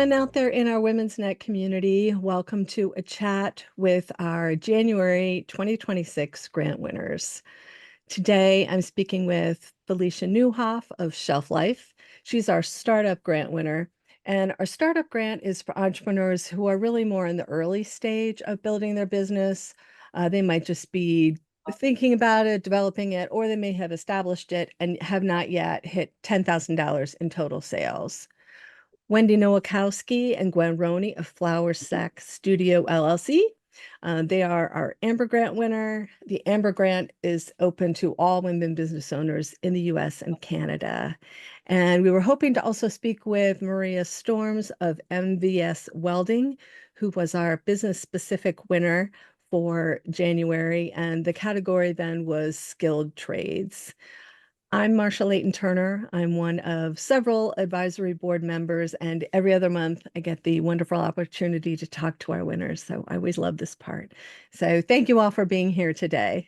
everyone out there in our Women's Net community. Welcome to a chat with our January 2026 grant winners. Today, I'm speaking with Felicia Neuhof of Shellf Life. She's our startup grant winner. And our startup grant is for entrepreneurs who are really more in the early stage of building their business. They might just be thinking about it, developing it, or they may have established it and have not yet hit $10,000 in total sales. Wendy Nowakowski and Roney of Flower Sack Studio LLC. They are our Amber Grant winner. The Amber Grant is open to all women business owners in the US and Canada. And we were hoping to also speak with Maria Storms of MVS Welding, who was our business specific winner for January. And the category then was skilled trades. I'm Marsha Layton Turner. I'm one of several advisory board members, and every other month I get the wonderful opportunity to talk to our winners. So I always love this part. So thank you all for being here today.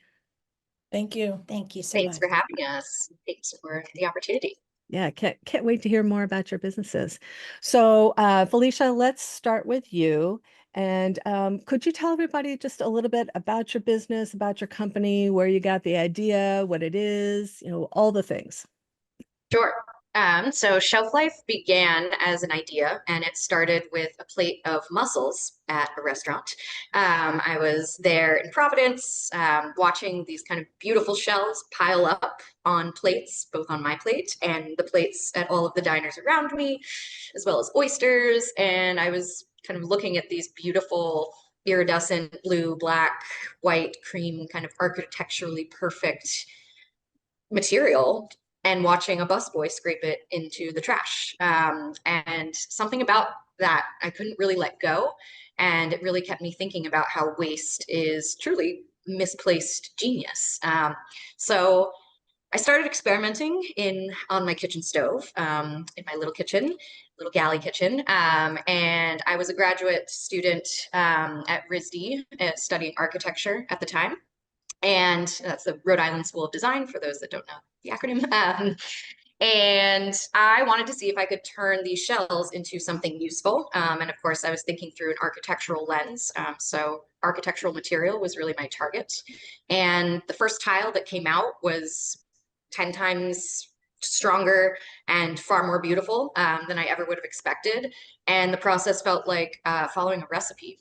Thank you. Thank you so much. Thanks for having us. Thanks for the opportunity. Yeah, can't wait to hear more about your businesses. So Felicia, let's start with you. And could you tell everybody just a little bit about your business, about your company, where you got the idea, what it is, all the things? Sure. So Shellf Life began as an idea, and it started with a plate of mussels at a restaurant. I was there in Providence, watching these kind of beautiful shells pile up on plates, both on my plate and the plates at all of the diners around me, as well as oysters. And I was kind of looking at these beautiful iridescent blue, black, white, cream, kind of architecturally perfect material and watching a busboy scrape it into the trash. And something about that I couldn't really let go. And it really kept me thinking about how waste is truly misplaced genius. So I started experimenting on my kitchen stove, in my little kitchen, little galley kitchen. And I was a graduate student at RISD, studying architecture at the time. And that's the Rhode Island School of Design, for those that don't know the acronym. And I wanted to see if I could turn these shells into something useful. And of course, I was thinking through an architectural lens. So architectural material was really my target. And the first tile that came out was 10 times stronger and far more beautiful than I ever would have expected. And the process felt like following a recipe.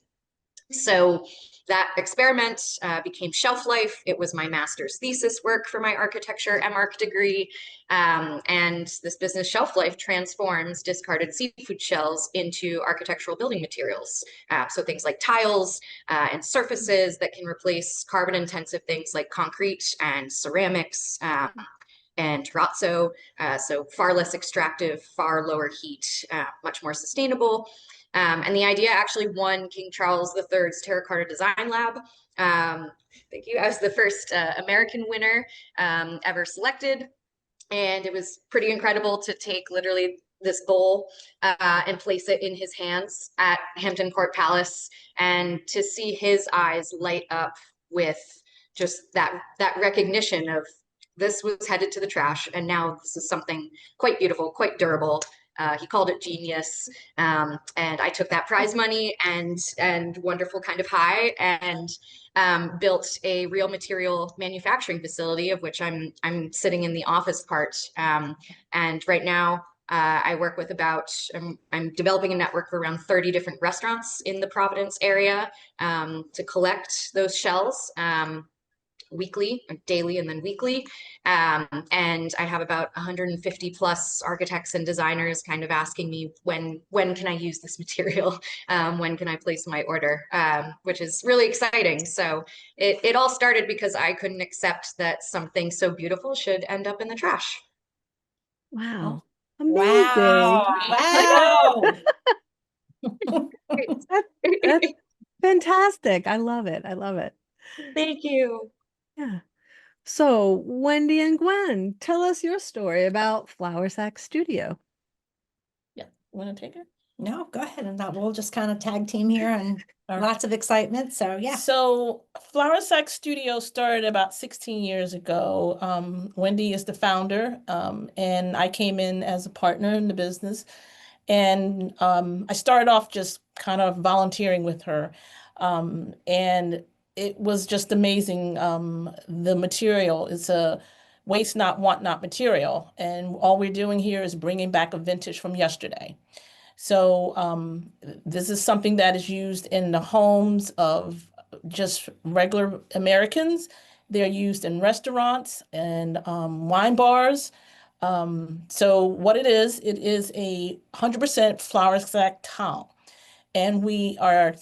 So that experiment became Shellf Life. It was my master's thesis work for my architecture MArch degree. And this business, Shellf Life, transforms discarded seafood shells into architectural building materials. So things like tiles and surfaces that can replace carbon-intensive things like concrete and ceramics. And terrazzo, so far less extractive, far lower heat, much more sustainable. And the idea actually won King Charles III's Terracotta Design Lab. Thank you. I was the first American winner ever selected. And it was pretty incredible to take literally this bowl and place it in his hands at Hampton Court Palace, and to see his eyes light up with just that recognition of this was headed to the trash, and now this is something quite beautiful, quite durable. He called it genius, and I took that prize money and wonderful kind of high, and built a real material manufacturing facility, of which I'm sitting in the office part. And right now I work with I'm developing a network for around 30 different restaurants in the Providence area to collect those shells. Weekly, daily, and then weekly. And I have about 150 plus architects and designers kind of asking me, when can I use this material? When can I place my order? Which is really exciting. So it all started because I couldn't accept that something so beautiful should end up in the trash. Wow. Amazing. Wow. That's fantastic. I love it. I love it. Thank you. Yeah. So Wendy and Gwen, tell us your story about Flower Sack Studio. Yeah, want to take it? No, go ahead, and that we'll just kind of tag team here, and lots of excitement. So yeah. So Flower Sack Studio started about 16 years ago. Wendy is the founder, and I came in as a partner in the business. And I started off just kind of volunteering with her. And it was just amazing. The material is a waste not, want not material. And all we're doing here is bringing back a vintage from yesterday. So this is something that is used in the homes of just regular Americans. They're used in restaurants and wine bars. So what it is a 100% flour sack towel. And we are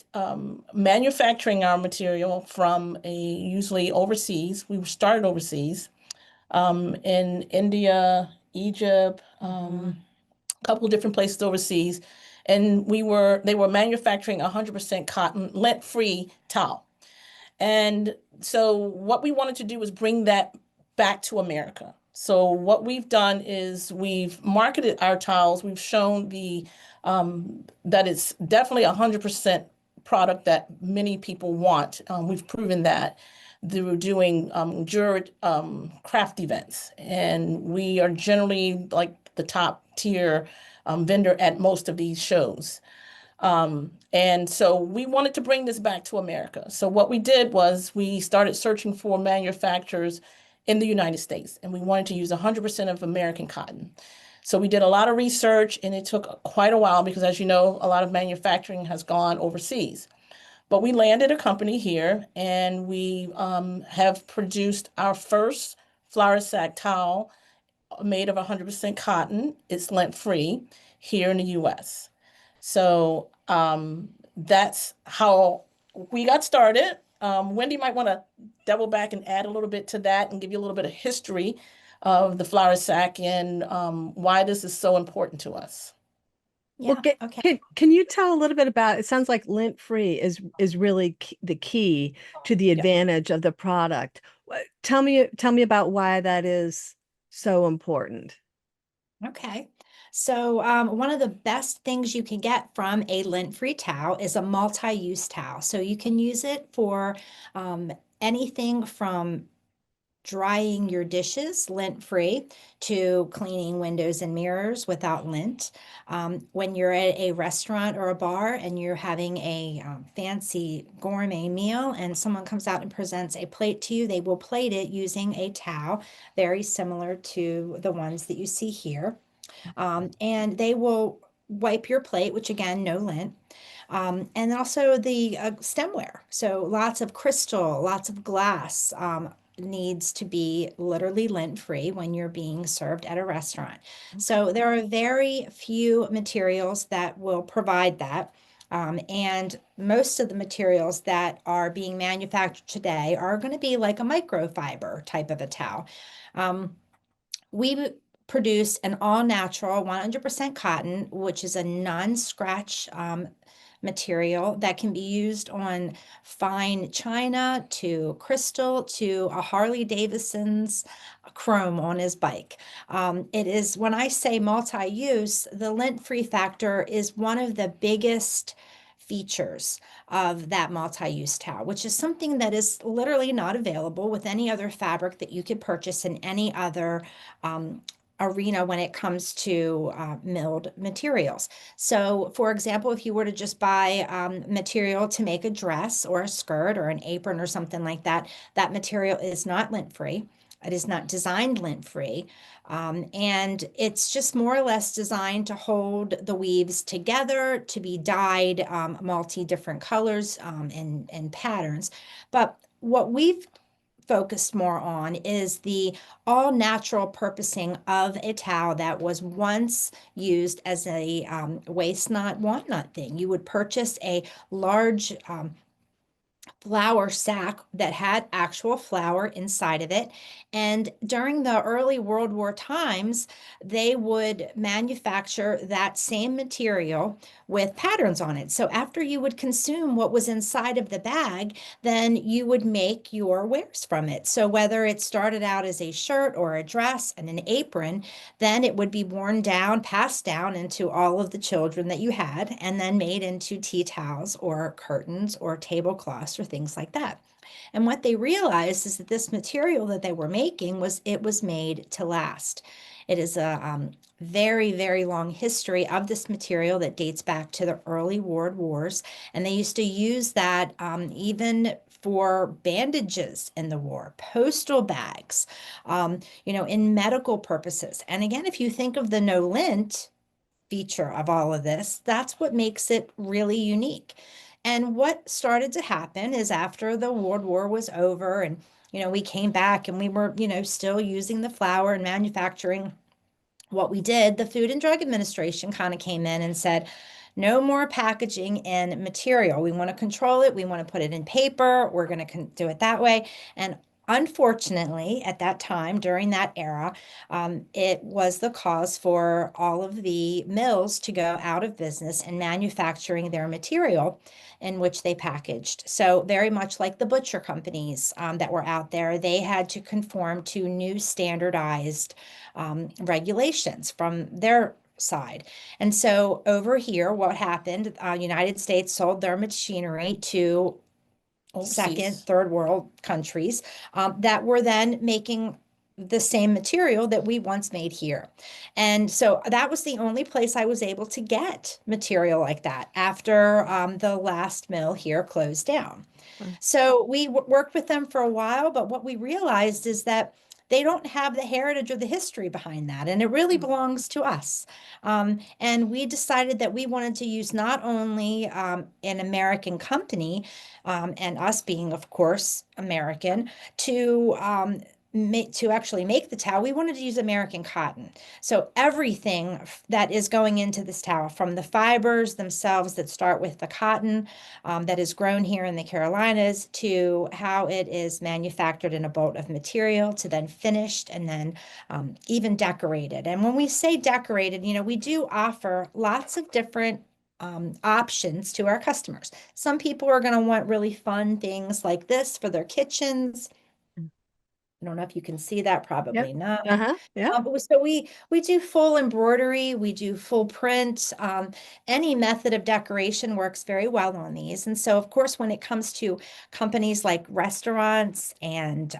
manufacturing our material from usually overseas. We started overseas in India, Egypt, a couple of different places overseas. And they were manufacturing 100% cotton, lint-free towel. And so what we wanted to do was bring that back to America. So what we've done is we've marketed our towels. We've shown that it's definitely 100% product that many people want. We've proven that through doing juried craft events. And we are generally like the top tier vendor at most of these shows. And so we wanted to bring this back to America. So what we did was we started searching for manufacturers in the United States, and we wanted to use 100% of American cotton. So we did a lot of research, and it took quite a while because, as you know, a lot of manufacturing has gone overseas. But we landed a company here, and we have produced our first flour sack towel made of 100% cotton. It's lint-free here in the US. So that's how we got started. Wendy might want to double back and add a little bit to that and give you a little bit of history of the flour sack and why this is so important to us. Yeah, Well, okay. can you tell a little bit about, it sounds like lint-free is really the key to the advantage of the product. Tell me about why that is so important. Okay. So one of the best things you can get from a lint-free towel is a multi-use towel. So you can use it for anything from drying your dishes lint-free to cleaning windows and mirrors without lint. When you're at a restaurant or a bar and you're having a fancy gourmet meal and someone comes out and presents a plate to you, they will plate it using a towel very similar to the ones that you see here. And they will wipe your plate, which again, no lint. And also the stemware. So lots of crystal, lots of glass needs to be literally lint-free when you're being served at a restaurant. So there are very few materials that will provide that. And most of the materials that are being manufactured today are going to be like a microfiber type of a towel. We produce an all-natural 100% cotton, which is a non-scratch material that can be used on fine china to crystal to a Harley Davidson's chrome on his bike. It is, when I say multi-use, the lint-free factor is one of the biggest features of that multi-use towel, which is something that is literally not available with any other fabric that you could purchase in any other arena when it comes to milled materials. So for example, if you were to just buy material to make a dress or a skirt or an apron or something like that, that material is not lint-free. It is not designed lint-free. And it's just more or less designed to hold the weaves together, to be dyed multi-different colors and patterns. But what we've focused more on is the all natural purposing of a towel that was once used as a waste not, want not thing. You would purchase a large flour sack that had actual flour inside of it. And during the early World War times, they would manufacture that same material with patterns on it. So after you would consume what was inside of the bag, then you would make your wares from it. So whether it started out as a shirt or a dress and an apron, then it would be worn down, passed down into all of the children that you had, and then made into tea towels or curtains or tablecloths or things like that. And what they realized is that this material that they were making was made to last. It is a very, very long history of this material that dates back to the early World Wars. And they used to use that even for bandages in the war, postal bags, in medical purposes. And again, if you think of the no lint feature of all of this, that's what makes it really unique. And what started to happen is after the World War was over and, we came back and we were, still using the flour and manufacturing what we did, the Food and Drug Administration kind of came in and said, no more packaging in material. We want to control it. We want to put it in paper. We're going to do it that way. And unfortunately, at that time, during that era, it was the cause for all of the mills to go out of business in manufacturing their material in which they packaged. So very much like the butcher companies that were out there, they had to conform to new standardized regulations from their side. And so over here, what happened, United States sold their machinery to second, Overseas. third world countries that were then making the same material that we once made here. And so that was the only place I was able to get material like that after the last mill here closed down. Wow. So we worked with them for a while, but what we realized is that they don't have the heritage or the history behind that, and it really belongs to us. And we decided that we wanted to use not only an American company, and us being, of course, American, to actually make the towel. We wanted to use American cotton. So everything that is going into this towel, from the fibers themselves that start with the cotton that is grown here in the Carolinas, to how it is manufactured in a boat of material, to then finished and then even decorated. And when we say decorated, we do offer lots of different options to our customers. Some people are going to want really fun things like this for their kitchens. I don't know if you can see that, probably not. Yeah. So we do full embroidery, we do full print. Any method of decoration works very well on these. And so, of course, when it comes to companies like restaurants and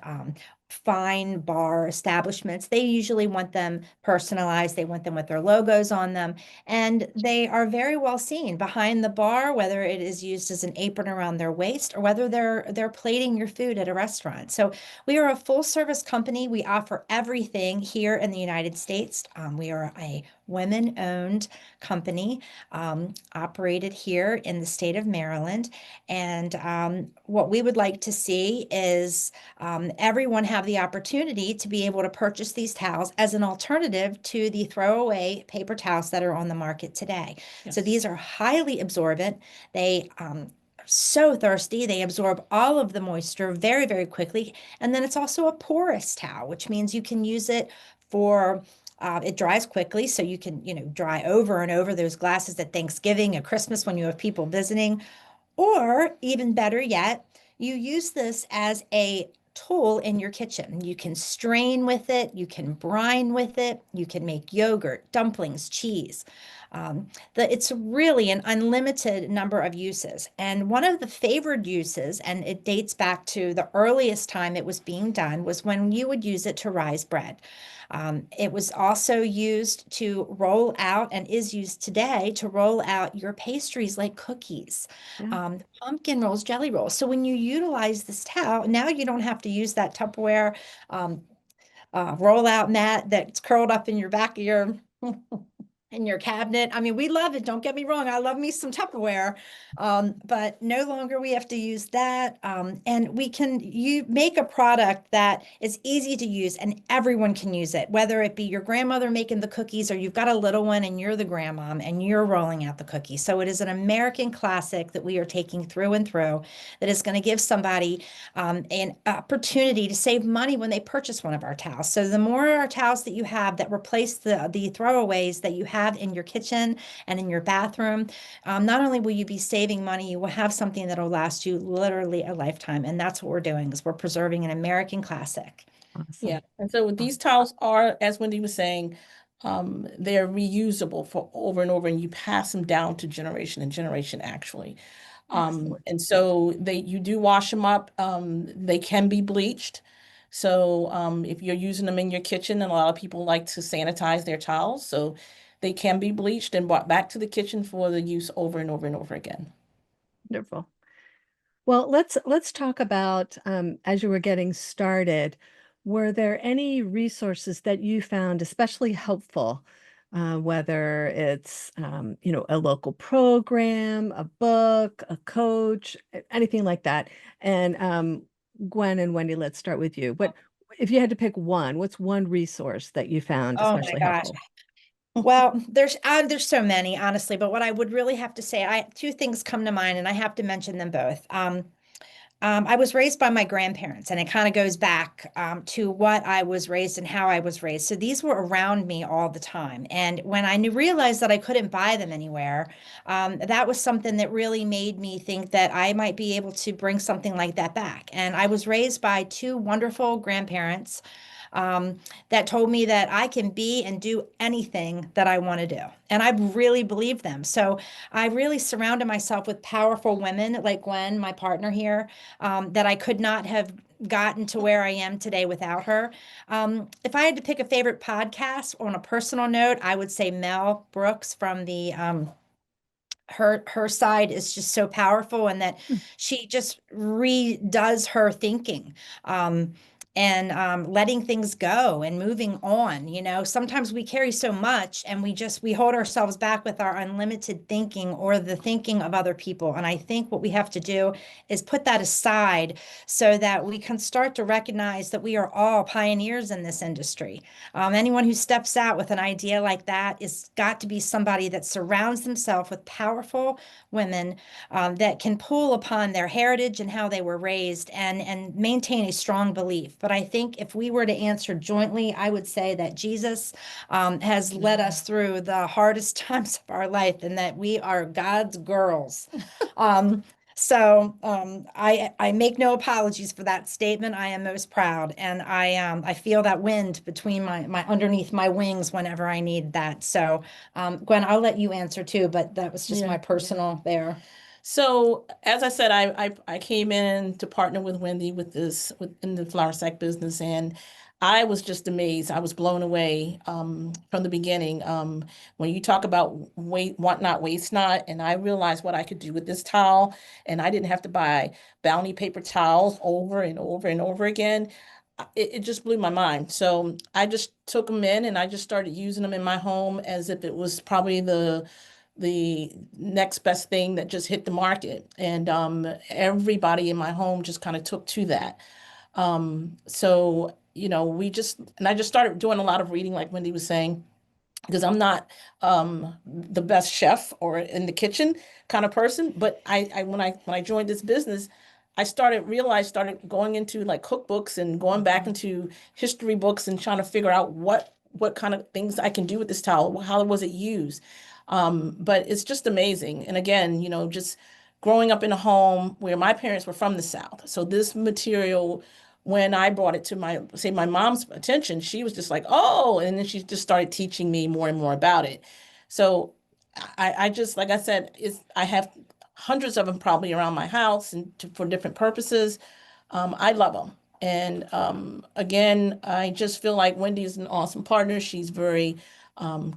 fine bar establishments, they usually want them personalized. They want them with their logos on them. And they are very well seen behind the bar, whether it is used as an apron around their waist or whether they're plating your food at a restaurant. So we are a full service company. We offer everything here in the United States. We are a women-owned company operated here in the state of Maryland. And what we would like to see is everyone have the opportunity to be able to purchase these towels as an alternative to the throwaway paper towels that are on the market today. Yes. So these are highly absorbent. They are so thirsty. They absorb all of the moisture very, very quickly. And then it's also a porous towel, which means you can use it for it dries quickly, so you can, dry over and over those glasses at Thanksgiving, at Christmas when you have people visiting. Or even better yet, you use this as a tool in your kitchen. You can strain with it, you can brine with it, you can make yogurt, dumplings, cheese. It's really an unlimited number of uses. And one of the favored uses, and it dates back to the earliest time it was being done, was when you would use it to rise bread. It was also used to roll out, and is used today to roll out your pastries like cookies, pumpkin rolls, jelly rolls. So when you utilize this towel, now you don't have to use that Tupperware roll-out mat that's curled up in your back of your in your cabinet. I mean, we love it. Don't get me wrong. I love me some Tupperware, but no longer we have to use that. And you make a product that is easy to use and everyone can use it, whether it be your grandmother making the cookies or you've got a little one and you're the grandmom and you're rolling out the cookies. So it is an American classic that we are taking through and through that is going to give somebody an opportunity to save money when they purchase one of our towels. So the more our towels that you have that replace the throwaways that you have in your kitchen and in your bathroom, not only will you be saving money, you will have something that will last you literally a lifetime. And that's what we're doing, is we're preserving an American classic. Awesome. Yeah. And so these towels are, as Wendy was saying, they're reusable for over and over, and you pass them down to generation and generation, actually. Excellent. And so you do wash them up. They can be bleached. So if you're using them in your kitchen, and a lot of people like to sanitize their towels, so they can be bleached and brought back to the kitchen for the use over and over and over again. Wonderful. Well, let's talk about as you were getting started, were there any resources that you found especially helpful, whether it's a local program, a book, a coach, anything like that? And Gwen and Wendy, let's start with you. What if you had to pick one? What's one resource that you found Oh my especially gosh. helpful? Well, there's so many, honestly, but what I would really have to say, two things come to mind, and I have to mention them both. I was raised by my grandparents, and it kind of goes back to what I was raised and how I was raised. So these were around me all the time. And when I realized that I couldn't buy them anywhere, that was something that really made me think that I might be able to bring something like that back. And I was raised by two wonderful grandparents um, that told me that I can be and do anything that I want to do. And I really believed them. So I really surrounded myself with powerful women like Gwen, my partner here, that I could not have gotten to where I am today without her. If I had to pick a favorite podcast on a personal note, I would say Mel Brooks from the her side is just so powerful, and that she just redoes her thinking. And letting things go and moving on. Sometimes we carry so much, and we hold ourselves back with our unlimited thinking or the thinking of other people. And I think what we have to do is put that aside so that we can start to recognize that we are all pioneers in this industry. Anyone who steps out with an idea like that is got to be somebody that surrounds themselves with powerful women that can pull upon their heritage and how they were raised, and maintain a strong belief. But I think if we were to answer jointly, I would say that Jesus has led us through the hardest times of our life, and that we are God's girls. I make no apologies for that statement. I am most proud, and I feel that wind between my underneath my wings whenever I need that. So Gwen, I'll let you answer too, but that was just my personal there. So as I said, I came in to partner with Wendy in the flour sack business, and I was just amazed. I was blown away from the beginning. When you talk about want not, waste not, and I realized what I could do with this towel, and I didn't have to buy Bounty paper towels over and over and over again. It just blew my mind. So I just took them in, and I just started using them in my home as if it was probably the next best thing that just hit the market. And everybody in my home just kind of took to that. So, I just started doing a lot of reading, like Wendy was saying, because I'm not the best chef or in the kitchen kind of person. But when I joined this business, I started going into like cookbooks and going back into history books and trying to figure out what kind of things I can do with this towel. How was it used? But it's just amazing. And again, just growing up in a home where my parents were from the South. So this material, when I brought it to my mom's attention, she was just like, oh, and then she just started teaching me more and more about it. So I just, like I said, I have hundreds of them probably around my house and for different purposes. I love them. And again, I just feel like Wendy is an awesome partner. She's very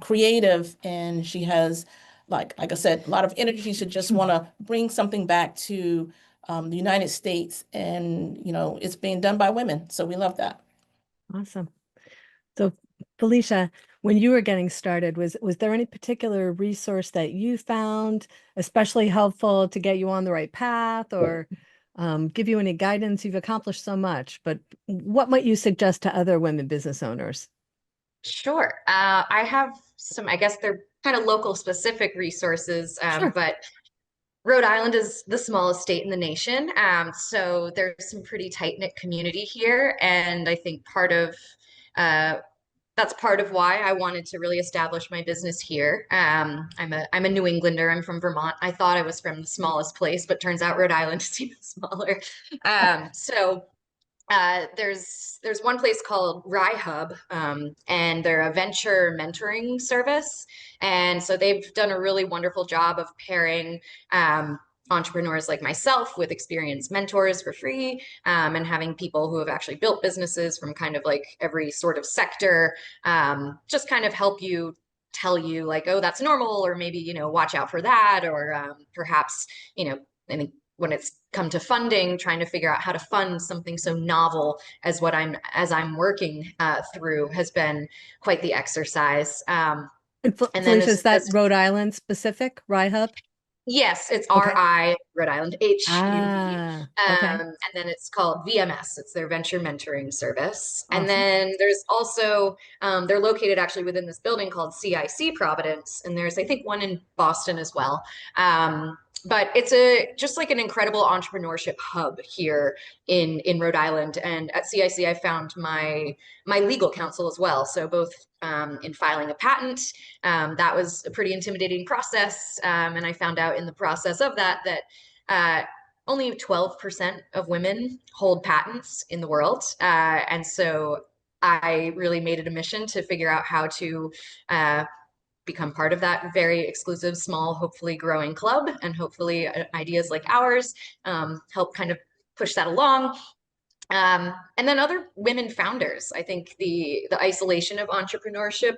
creative, and she has, like I said, a lot of energy to just want to bring something back to the United States. And, it's being done by women. So we love that. Awesome. So, Felicia, when you were getting started, was there any particular resource that you found especially helpful to get you on the right path, or give you any guidance? You've accomplished so much, but what might you suggest to other women business owners? Sure. I have some, I guess they're kind of local specific resources, Sure. but Rhode Island is the smallest state in the nation. So there's some pretty tight-knit community here. And I think uh, that's part of why I wanted to really establish my business here. I'm a New Englander. I'm from Vermont. I thought I was from the smallest place, but turns out Rhode Island is even smaller. There's one place called Rye Hub, and they're a venture mentoring service. And so they've done a really wonderful job of pairing entrepreneurs like myself with experienced mentors for free, and having people who have actually built businesses from kind of like every sort of sector, just kind of help you, tell you like, oh, that's normal, or maybe, you know, watch out for that, or perhaps, you know, I think when it's come to funding, trying to figure out how to fund something so novel as what I'm working through has been quite the exercise. And And then Felicia, is that Rhode Island specific, Rye-Hub? yes, it's Okay. RI Rhode Island, HUB. Okay. And then it's called VMS. It's their venture mentoring service. And Awesome. then there's also, they're located actually within this building called CIC Providence. And there's, I think, one in Boston as well. But it's just like an incredible entrepreneurship hub here in Rhode Island. And at CIC, I found my legal counsel as well. So both in filing a patent, that was a pretty intimidating process. And I found out in the process of that only 12% of women hold patents in the world. And so I really made it a mission to figure out how to become part of that very exclusive, small, hopefully growing club. And hopefully ideas like ours help kind of push that along. And then other women founders. I think the isolation of entrepreneurship,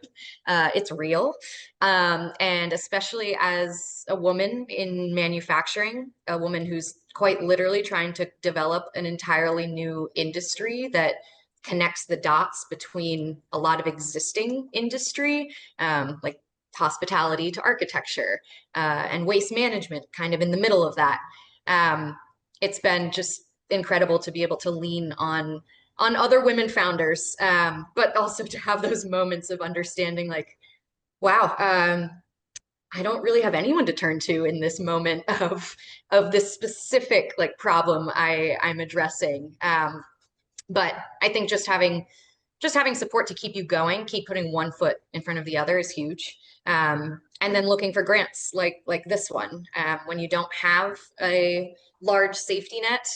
it's real. And especially as a woman in manufacturing, a woman who's quite literally trying to develop an entirely new industry that connects the dots between a lot of existing industry, like hospitality to architecture, and waste management kind of in the middle of that. It's been just incredible to be able to lean on other women founders, but also to have those moments of understanding like, wow, I don't really have anyone to turn to in this moment of this specific like problem I'm addressing. But I think just having support to keep you going, keep putting one foot in front of the other is huge. And then looking for grants like this one. When you don't have a large safety net,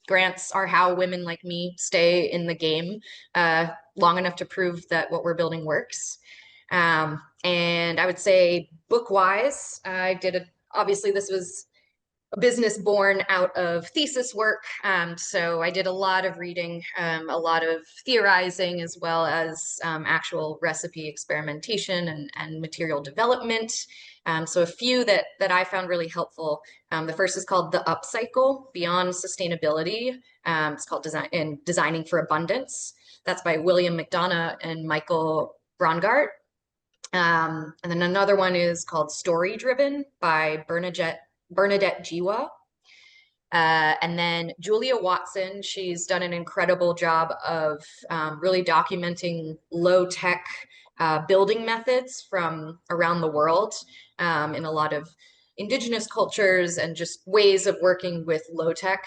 grants are how women like me stay in the game long enough to prove that what we're building works. And I would say book-wise, obviously this was a business born out of thesis work. So I did a lot of reading, a lot of theorizing, as well as actual recipe experimentation and material development. So a few that I found really helpful. The first is called The Upcycle, Beyond Sustainability. It's called Designing for Abundance. That's by William McDonough and Michael Braungart. And then another one is called Story Driven by Bernadette Jiwa. And then Julia Watson, she's done an incredible job of really documenting low-tech building methods from around the world in a lot of indigenous cultures, and just ways of working with low-tech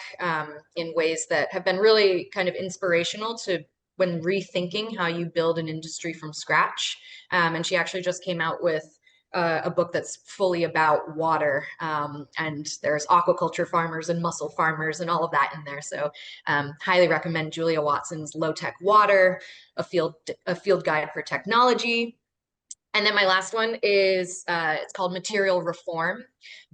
in ways that have been really kind of inspirational to when rethinking how you build an industry from scratch. And she actually just came out with a book that's fully about water, and there's aquaculture farmers and mussel farmers and all of that in there. So highly recommend Julia Watson's Low Tech Water, a field guide for technology. And then my last one is it's called Material Reform,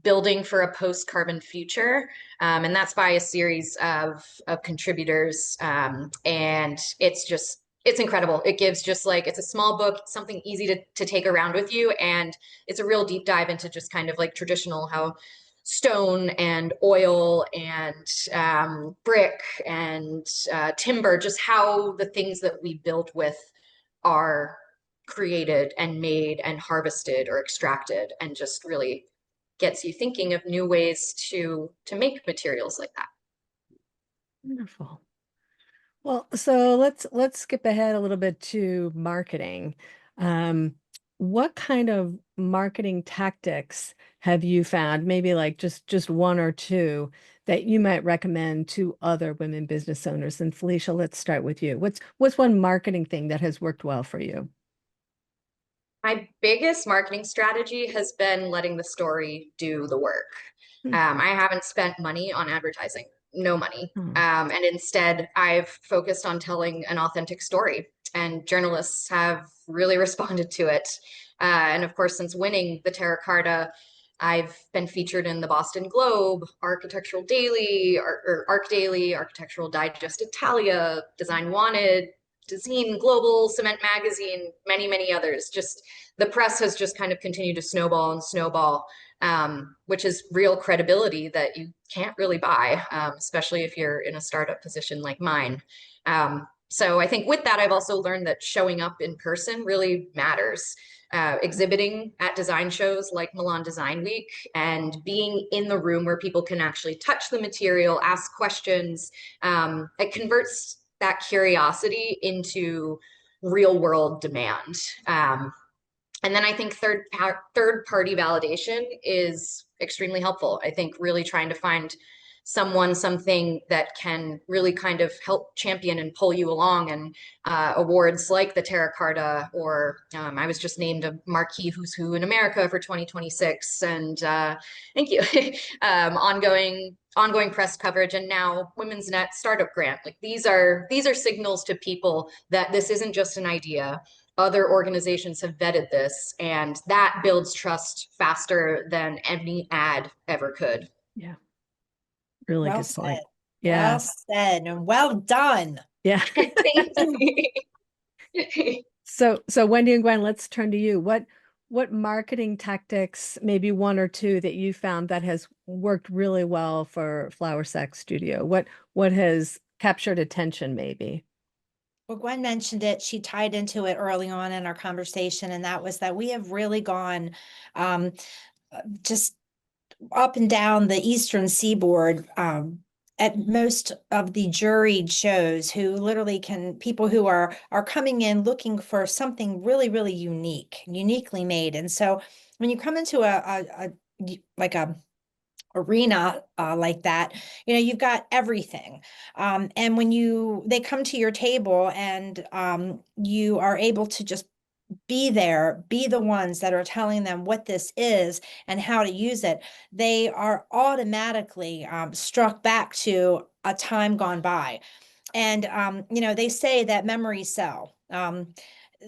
Building for a Post-Carbon Future. And that's by a series of contributors. And it's incredible. It gives just like, it's a small book, something easy to take around with you. And it's a real deep dive into just kind of like traditional, how stone and oil and brick and timber, just how the things that we build with are created and made and harvested or extracted, and just really gets you thinking of new ways to make materials like that. Wonderful. Well, so let's skip ahead a little bit to marketing. What kind of marketing tactics have you found, maybe like just one or two, that you might recommend to other women business owners? And Felicia, let's start with you. What's one marketing thing that has worked well for you? My biggest marketing strategy has been letting the story do the work. I haven't spent money on advertising, no money. And instead, I've focused on telling an authentic story, and journalists have really responded to it. And of course, since winning the Terra Carta I've been featured in the Boston Globe, Architectural Daily, or Arc Daily, Architectural Digest Italia, Design Wanted, Design Global, Cement Magazine, many, many others. Just the press has just kind of continued to snowball and snowball, which is real credibility that you can't really buy, especially if you're in a startup position like mine. So I think with that, I've also learned that showing up in person really matters. Exhibiting at design shows like Milan Design Week and being in the room where people can actually touch the material, ask questions, it converts that curiosity into real world demand. And then I think third party validation is extremely helpful. I think really trying to find something that can really kind of help champion and pull you along, and awards like the Terra Carta, or I was just named a marquee who's who in America for 2026, and thank you. Ongoing press coverage, and now Women's Net Startup Grant. Like these are signals to people that this isn't just an idea. Other organizations have vetted this, and that builds trust faster than any ad ever could. Yeah. Really Well good point. said. Yeah. Well said, and well done. Yeah. Thank you. So Wendy and Gwen, let's turn to you. What marketing tactics, maybe one or two, that you found that has worked really well for Flower Sack Studio? What has captured attention maybe? Well, Gwen mentioned it. She tied into it early on in our conversation, and that was that we have really gone just up and down the Eastern Seaboard at most of the juried shows, who literally people who are coming in looking for something really, really uniquely made. And so when you come into a arena like that, you've got everything. And when they come to your table and you are able to just be there, be the ones that are telling them what this is and how to use it, they are automatically struck back to a time gone by. And, they say that memories sell.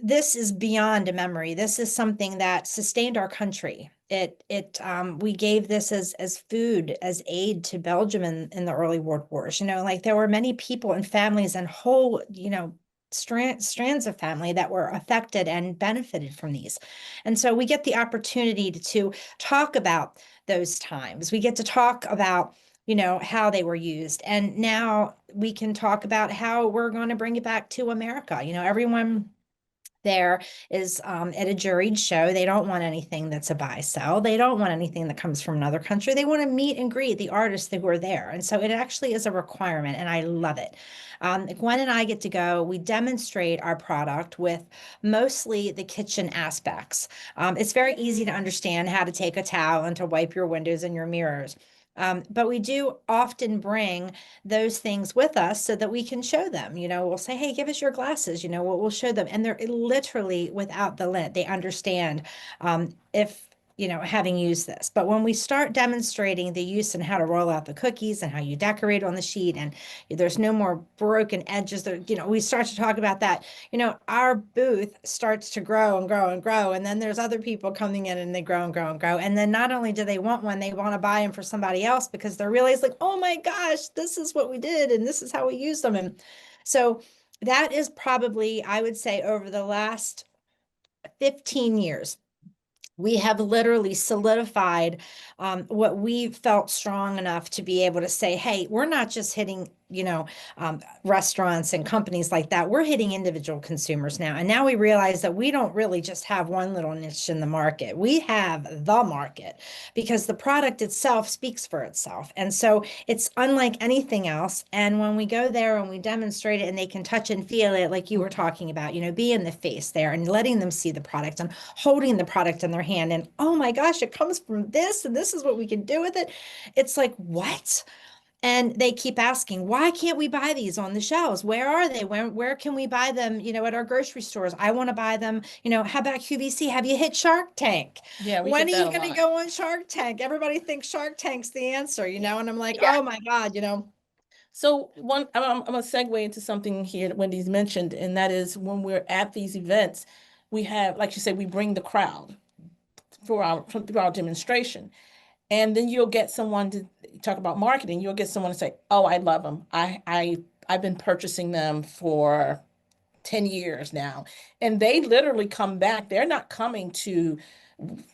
This is beyond a memory. This is something that sustained our country. We gave this as food, as aid to Belgium in the early World Wars. Like there were many people and families and whole, strands of family that were affected and benefited from these. And so we get the opportunity to talk about those times. We get to talk about how they were used. And now we can talk about how we're going to bring it back to America. Everyone there is at a juried show. They don't want anything that's a buy sell. They don't want anything that comes from another country. They want to meet and greet the artists who are there. And so it actually is a requirement, and I love it. Gwen and I get to go. We demonstrate our product with mostly the kitchen aspects. It's very easy to understand how to take a towel and to wipe your windows and your mirrors. But we do often bring those things with us so that we can show them. We'll say, hey, give us your glasses. We'll show them. And they're literally without the lint. They understand if having used this. But when we start demonstrating the use and how to roll out the cookies and how you decorate on the sheet, and there's no more broken edges, we start to talk about that, our booth starts to grow and grow and grow. And then there's other people coming in and they grow and grow and grow. And then not only do they want one, they want to buy them for somebody else because they're really like, oh my gosh, this is what we did. And this is how we used them. And so that is probably, I would say, over the last 15 years, we have literally solidified what we felt strong enough to be able to say, hey, we're not just hitting, restaurants and companies like that. We're hitting individual consumers now. And now we realize that we don't really just have one little niche in the market. We have the market because the product itself speaks for itself. And so it's unlike anything else. And when we go there and we demonstrate it and they can touch and feel it, like you were talking about, be in the face there and letting them see the product and holding the product in their hand. And oh my gosh, it comes from this and this is what we can do with it. It's like, what? And they keep asking, why can't we buy these on the shelves? Where are they? Where can we buy them, at our grocery stores? I want to buy them. How about QVC? Have you hit Shark Tank? Yeah, when are you going to go on Shark Tank? Everybody thinks Shark Tank's the answer, and I'm like, oh my God, So I'm going to segue into something here that Wendy's mentioned, and that is when we're at these events, we have, like you said, we bring the crowd. through our demonstration. And then you'll get someone to talk about marketing. You'll get someone to say, "Oh, I love them. I've been purchasing them for 10 years now." And they literally come back. They're not coming to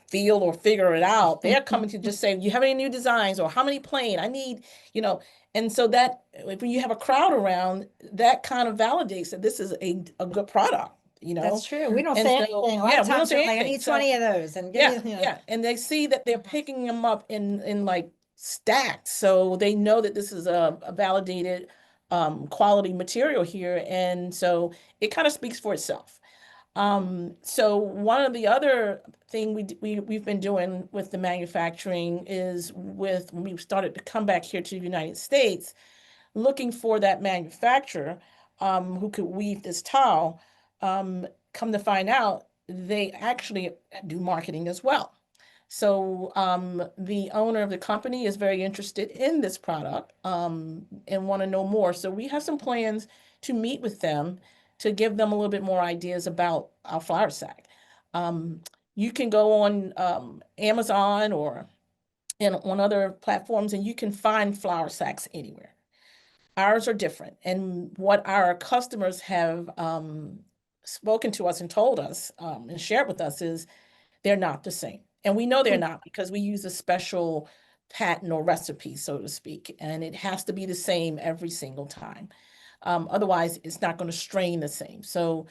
feel or figure it out. They're coming to just say, "You have any new designs, or how many plane I need," you know. And so that when you have a crowd around, that kind of validates that this is a good product, you know. That's true. We don't And say so, anything. A lot yeah, of we don't times say we're like, I anything. need So 20 of those and give yeah, me, you know. yeah. And they see that they're picking them up in like stacks. So they know that this is a validated quality material here. And so it kind of speaks for itself. So one of the other thing we've been doing with the manufacturing is when we started to come back here to the United States, looking for that manufacturer who could weave this towel. Come to find out, they actually do marketing as well. So the owner of the company is very interested in this product and want to know more. So we have some plans to meet with them to give them a little bit more ideas about our flour sack. You can go on Amazon or on other platforms, and you can find flour sacks anywhere. Ours are different. And what our customers have spoken to us and told us and shared with us is they're not the same. And we know they're not because we use a special patent or recipe, so to speak, and it has to be the same every single time. Otherwise, it's not going to strain the same. So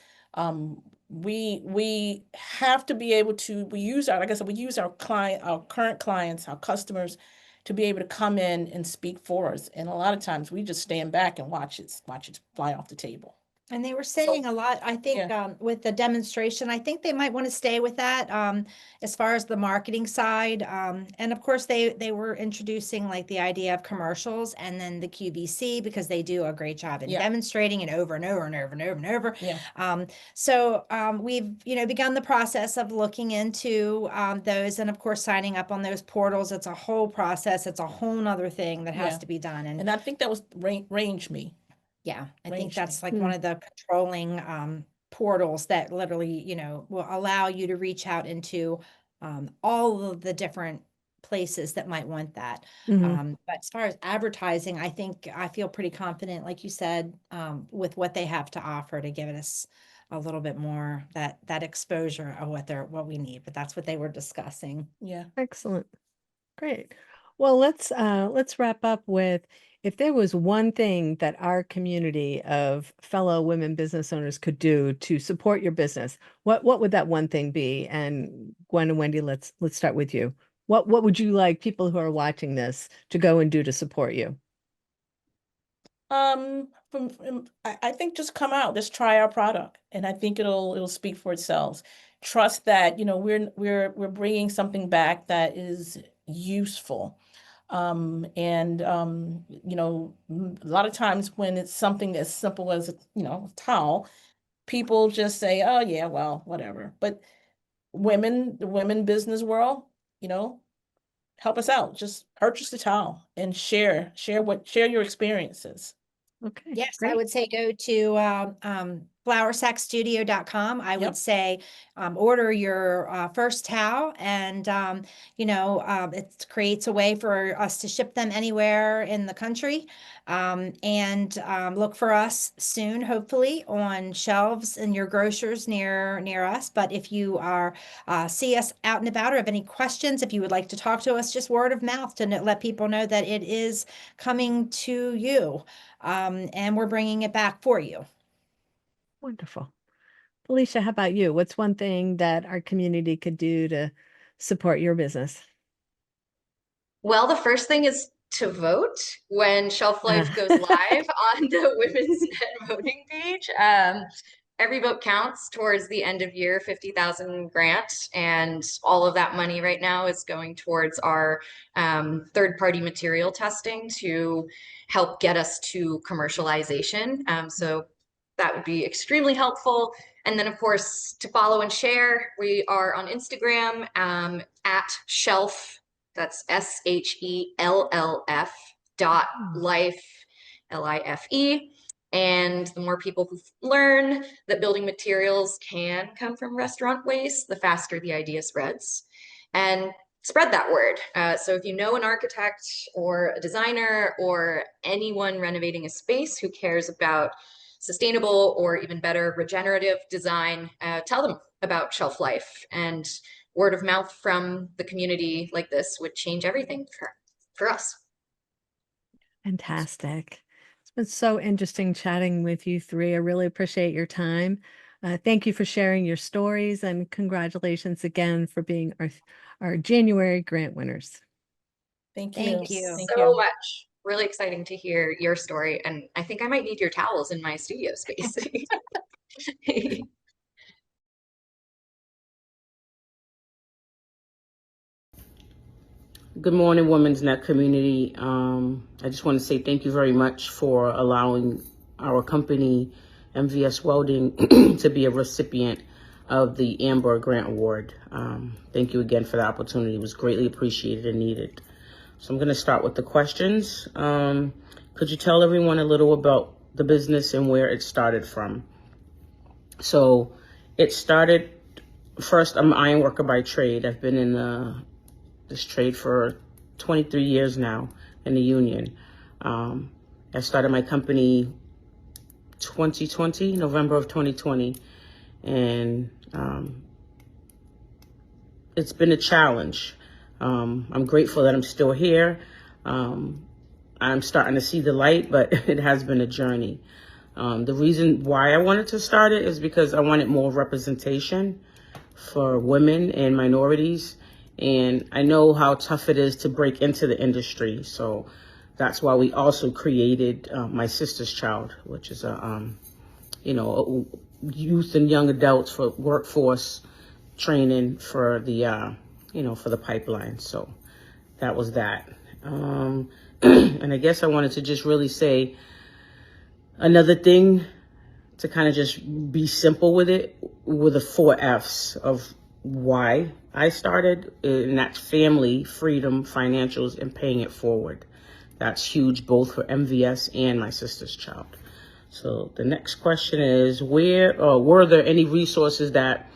we have to be able to, we use our, like I said, we use our current clients, our customers to be able to come in and speak for us. And a lot of times we just stand back and watch it fly off the table. And they were saying a lot, I think, with the demonstration, I think they might want to stay with that as far as the marketing side. And of course, they were introducing like the idea of commercials and then the QVC because they do a great job in demonstrating it over and over and over and over and over. So we've, begun the process of looking into those and of course, signing up on those portals. It's a whole process. It's a whole nother thing that has to be done. And I think that was Range Me. Yeah, I think that's like one of the controlling portals that literally, will allow you to reach out into all of the different places that might want that. But as far as advertising, I feel pretty confident, like you said, with what they have to offer to give us a little bit more that exposure of what we need. But that's what they were discussing. Yeah. Excellent. Great. Well, let's wrap up with, if there was one thing that our community of fellow women business owners could do to support your business, what would that one thing be? And Gwen and Wendy, let's start with you. What would you like people who are watching this to go and do to support you? I think just come out, just try our product, and I think it'll speak for itself. Trust that we're bringing something back that is useful. A lot of times when it's something as simple as a towel, people just say, "Oh yeah, well, whatever." But the women business world, help us out. Just purchase the towel and share your experiences. Okay. Yes, great. I would say go to floursackstudio.com. I would say order your first towel and, it creates a way for us to ship them anywhere in the country. And look for us soon, hopefully, on shelves in your grocers near us. But if you are see us out and about or have any questions, if you would like to talk to us, just word of mouth to let people know that it is coming to you. And we're bringing it back for you. Wonderful. Felicia, how about you? What's one thing that our community could do to support your business? Well, the first thing is to vote when Shellf Life goes live on the Women's Net voting page. Every vote counts towards the end of year 50,000 grant, and all of that money right now is going towards our third-party material testing to help get us to commercialization. So that would be extremely helpful. And then, of course, to follow and share, we are on Instagram at Shellf. That's SHELLF.life, LIFE. And the more people who learn that building materials can come from restaurant waste, the faster the idea spreads. and spread that word. So if you know an architect or a designer or anyone renovating a space who cares about sustainable or even better regenerative design, tell them about Shellf Life. And word of mouth from the community like this would change everything for us. Fantastic. It's been so interesting chatting with you three. I really appreciate your time. Thank you for sharing your stories, and congratulations again for being our January grant winners. Thank you. Thank you. Thank So you. much. Really exciting to hear your story. And I think I might need your towels in my studio space. Good morning, Women's Net community. I just want to say thank you very much for allowing our company, MVS Welding, to be a recipient of the Amber Grant Award. Thank you again for the opportunity. It was greatly appreciated and needed. So I'm going to start with the questions. Could you tell everyone a little about the business and where it started from? So it started, first, I'm an iron worker by trade. I've been in this trade for 23 years now in the union. I started my company 2020, November of 2020. And it's been a challenge. I'm grateful that I'm still here. I'm starting to see the light, but it has been a journey. The reason why I wanted to start it is because I wanted more representation for women and minorities. And I know how tough it is to break into the industry. So that's why we also created My Sister's Child, which is a youth and young adults for workforce training for the, for the pipeline. So that was that. And I guess I wanted to just really say another thing to kind of just be simple with it, with the 4 F's of why I started, and that's family, freedom, financials, and paying it forward. That's huge, both for MVS and My Sister's Child. So the next question is, were there any resources that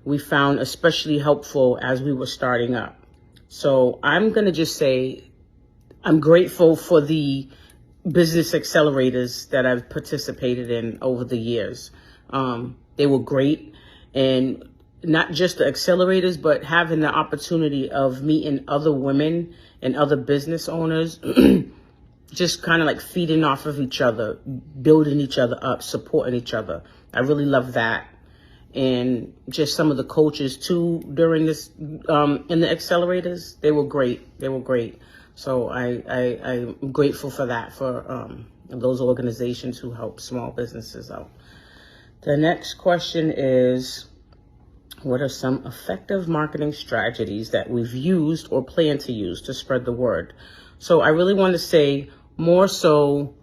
we found especially helpful as we were starting up? So I'm going to just say I'm grateful for the business accelerators that I've participated in over the years. They were great, and not just the accelerators, but having the opportunity of meeting other women and other business owners, just kind of like feeding off of each other, building each other up, supporting each other. I really love that. And just some of the coaches too during this, in the accelerators, they were great. They were great. So I'm grateful for that, for those organizations who help small businesses out. The next question is, what are some effective marketing strategies that we've used or plan to use to spread the word? So I really want to say more so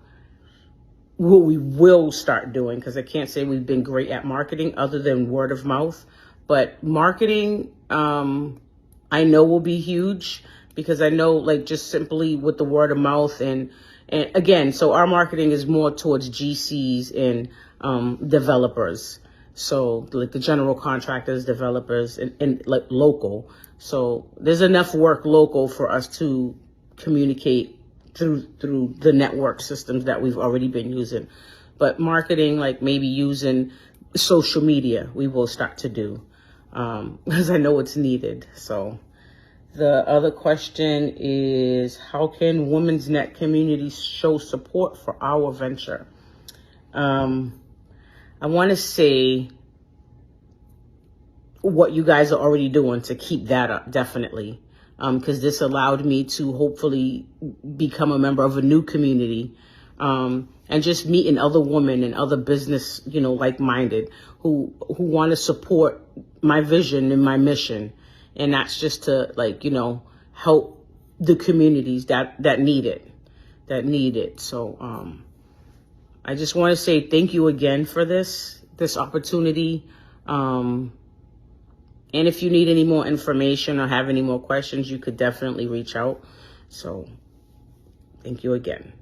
what we will start doing, because I can't say we've been great at marketing other than word of mouth. But marketing, I know will be huge, because I know, like, just simply with the word of mouth and again, so our marketing is more towards GCs and developers. So like the general contractors, developers, and like local. So there's enough work local for us to communicate through the network systems that we've already been using. But marketing, like maybe using social media, we will start to do, because I know it's needed. So the other question is, how can Women's Net communities show support for our venture? I want to say what you guys are already doing to keep that up, definitely. Because this allowed me to hopefully become a member of a new community, and just meeting other women and other business, like-minded who want to support my vision and my mission. And that's just to help the communities that need it. So, I just want to say thank you again for this opportunity. And if you need any more information or have any more questions, you could definitely reach out. So thank you again.